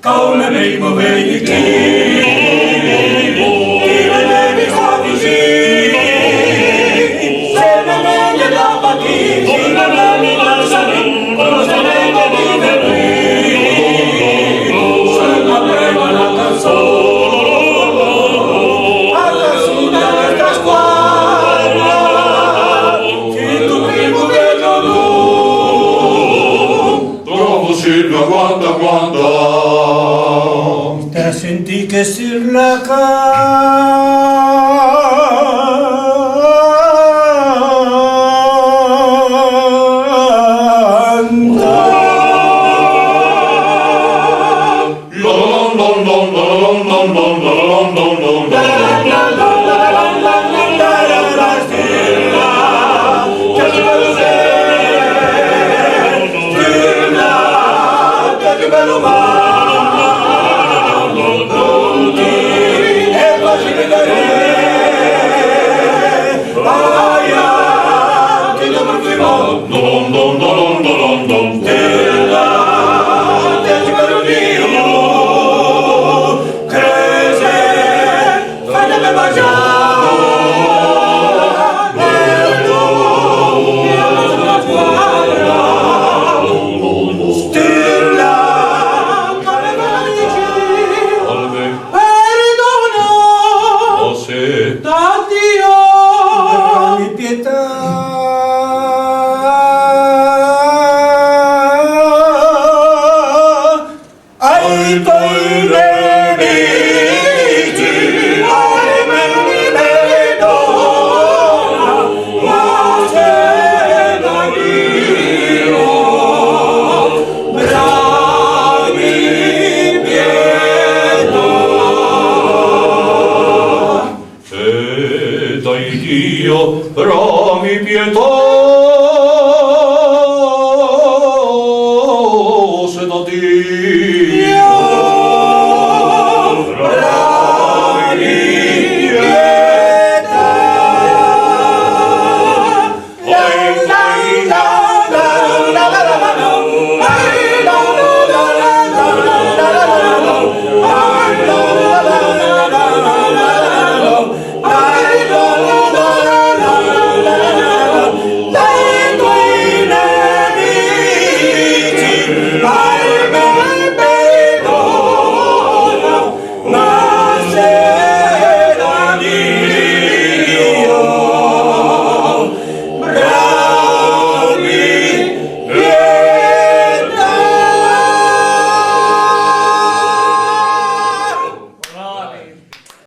Kaune neimo veiki, kirelevi savisi, senamene lapati, sinamene lansani, kosanene diveri, senamene la canzone, accasina questa squadra, che tu primo che giorno, Trovo Silvia quanta. te senti che si la Dai Dio, rami pietà.